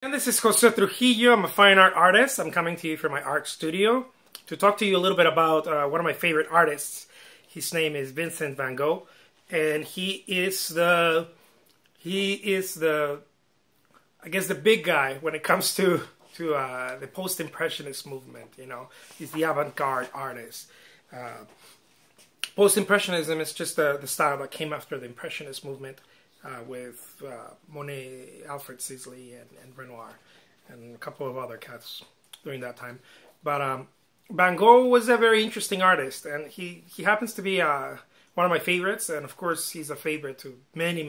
And this is Jose Trujillo. I'm a fine art artist. I'm coming to you from my art studio to talk to you a little bit about one of my favorite artists. His name is Vincent van Gogh, and he is the I guess the big guy when it comes to the post-impressionist movement. You know, he's the avant-garde artist. Post-impressionism is just the style that came after the impressionist movement. With Monet, Alfred Sisley, and Renoir, and a couple of other cats during that time. But Van Gogh was a very interesting artist, and he happens to be one of my favorites, and of course he's a favorite to many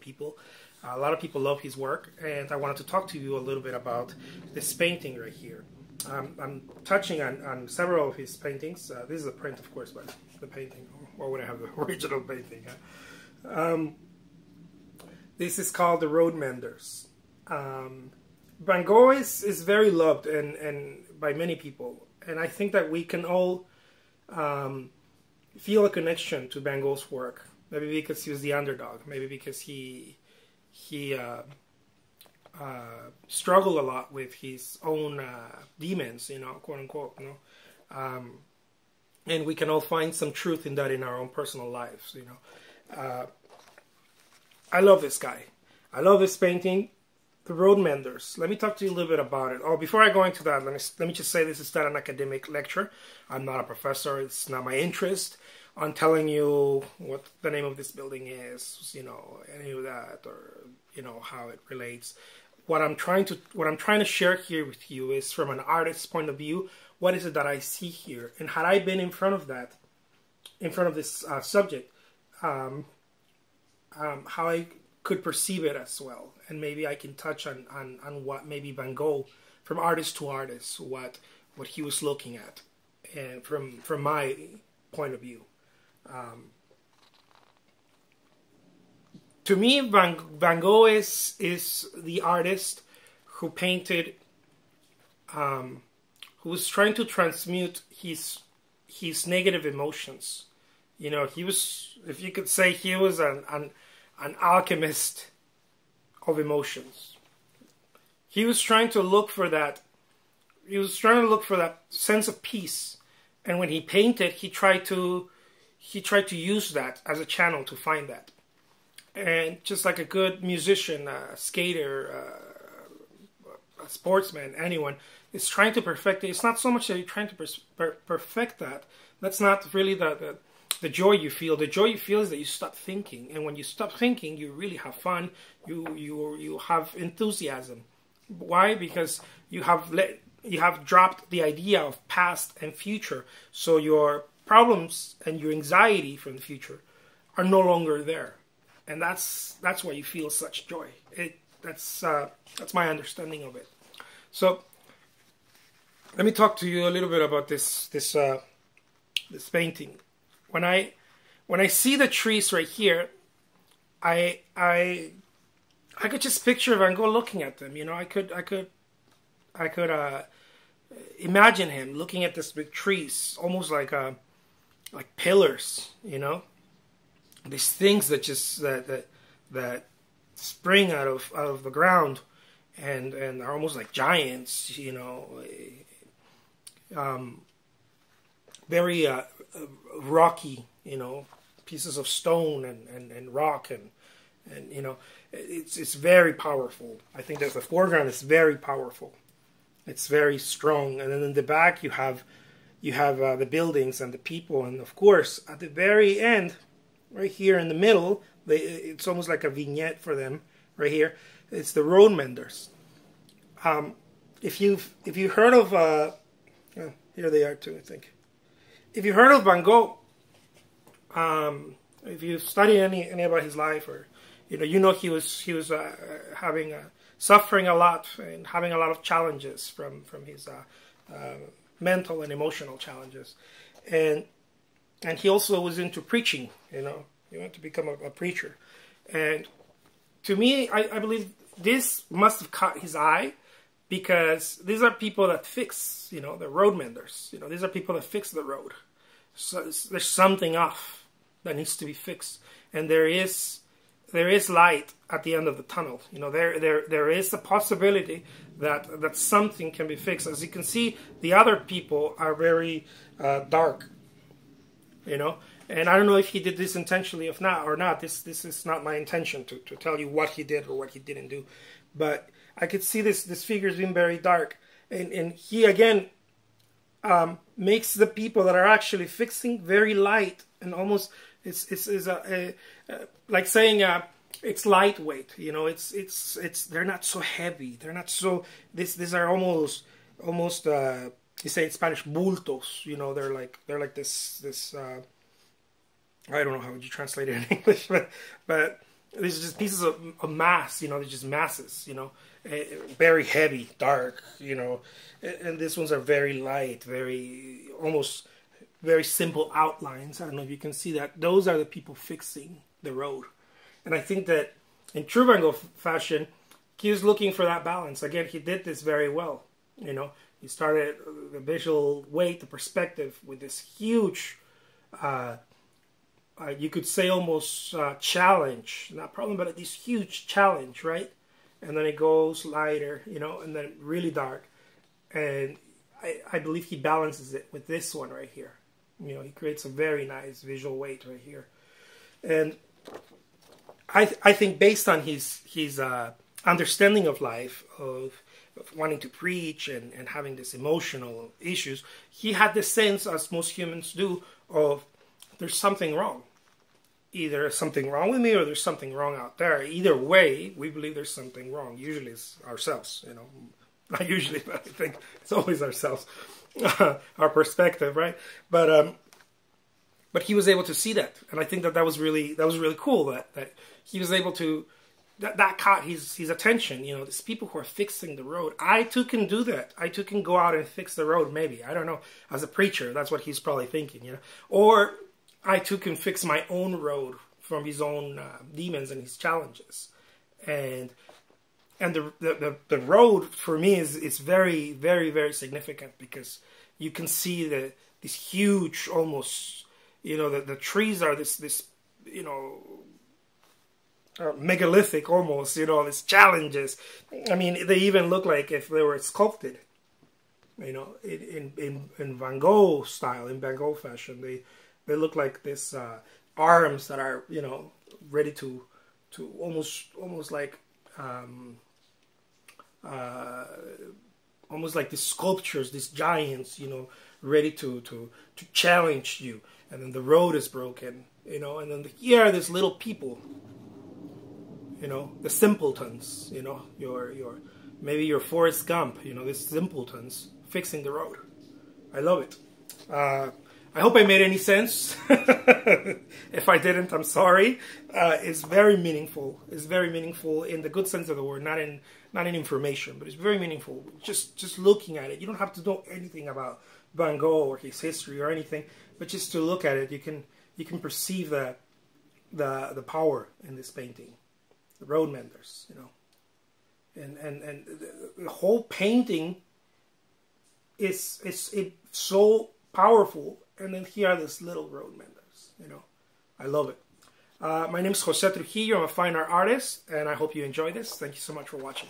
people. A lot of people love his work, and I wanted to talk to you a little bit about this painting right here. I'm touching on several of his paintings. This is a print, of course, but the painting, or would I have the original painting? This is called the Road Menders. Van Gogh is very loved and by many people, and I think that we can all feel a connection to Van Gogh's work. Maybe because he was the underdog. Maybe because he struggled a lot with his own demons, you know, quote unquote, you know. And we can all find some truth in that in our own personal lives, you know. I love this guy. I love this painting, The Road Menders. Let me talk to you a little bit about it. Oh, before I go into that, let me just say this is not an academic lecture. I'm not a professor. It's not my interest on telling you what the name of this building is, you know, any of that, or you know how it relates. What I'm trying to share here with you is from an artist's point of view. What is it that I see here? And had I been in front of this subject, how I could perceive it as well, and maybe I can touch on what maybe Van Gogh, from artist to artist, what he was looking at, and from my point of view. To me, Van Gogh is the artist who painted, who was trying to transmute his negative emotions. You know, he was, if you could say, he was an alchemist of emotions. He was trying to look for that. He was trying to look for that sense of peace, and when he painted, he tried to use that as a channel to find that. And just like a good musician, a skater, a sportsman, anyone is trying to perfect it. It's not so much that you're trying to perfect that. That's not really the joy you feel. The joy you feel is that you stop thinking, and when you stop thinking, you really have fun. You have enthusiasm. Why? Because you have dropped the idea of past and future, so your problems and your anxiety from the future are no longer there, and that's why you feel such joy. That's my understanding of it. So let me talk to you a little bit about this painting. When I see the trees right here, I could just picture Van Gogh looking at them. You know, I could imagine him looking at these big trees, almost like pillars. You know, these things that just that spring out of the ground and are almost like giants. You know, very rocky, you know, pieces of stone and rock and you know, it's very powerful. I think that the foreground is very powerful. It's very strong, and then in the back you have the buildings and the people, and of course at the very end, right here in the middle, it's almost like a vignette for them. Right here, it's the Road Menders. If you've heard of here they are too, I think. If you've heard of Van Gogh, if you study any about his life, or you know he was suffering a lot and having a lot of challenges from his mental and emotional challenges, and he also was into preaching. You know, he wanted to become a preacher, and to me, I believe this must have caught his eye. Because these are people that fix, you know, the road menders. You know, these are people that fix the road. So there's something off that needs to be fixed. And there is there is light at the end of the tunnel. You know, there is a possibility that something can be fixed. As you can see, the other people are very dark. You know, and I don't know if he did this intentionally or not. This is not my intention to tell you what he did or what he didn't do, but I could see this figure as being very dark, and he again makes the people that are actually fixing very light, and almost it's like saying it's lightweight. You know, it's they're not so heavy. They're not so these are almost you say in Spanish bultos. You know, they're like this I don't know how would you translate it in English, but these are just pieces of mass. You know, they're just masses. You know, very heavy, dark. You know, and these ones are very light, almost very simple outlines. I don't know if you can see that. Those are the people fixing the road, and I think that in true Van Gogh fashion, he was looking for that balance. Again, he did this very well. You know, he started the visual weight, the perspective with this huge, you could say almost challenge, not problem, but this huge challenge, right? And then it goes lighter, you know, and then really dark. And I believe he balances it with this one right here. You know, he creates a very nice visual weight right here. And I think based on his understanding of life, of wanting to preach and having this emotional issues, he had this sense, as most humans do, of there's something wrong. Either something wrong with me or there's something wrong out there. Either way, we believe there's something wrong. Usually it's ourselves, you know. Not usually, but I think it's always ourselves. Our perspective, right? But he was able to see that. And I think that was really cool that he was able to that caught his attention. You know, these people who are fixing the road. I too can do that. I too can go out and fix the road, maybe. I don't know. As a preacher, that's what he's probably thinking, you know. Or I too can fix my own road from his own demons and his challenges. And the road for me is very, very, very significant, because you can see this huge, almost, you know, the trees are this you know, megalithic almost, you know, these challenges. I mean, they even look like if they were sculpted, you know, in Van Gogh style, in Van Gogh fashion. They look like this arms that are, you know, ready to almost like almost like these sculptures, these giants, you know, ready to challenge you. And then the road is broken, you know, and then here are these little people, you know, the simpletons, you know, maybe your Forrest Gump, you know, these simpletons fixing the road. I love it. I hope I made any sense. If I didn't, I'm sorry. It's very meaningful. It's very meaningful in the good sense of the word, not in information, but it's very meaningful. Just looking at it, you don't have to know anything about Van Gogh or his history or anything, but just to look at it, you can perceive the power in this painting, the road menders, you know, and the whole painting is so powerful. And then here are these little road menders, you know. I love it. My name is Jose Trujillo. I'm a fine art artist, and I hope you enjoy this. Thank you so much for watching.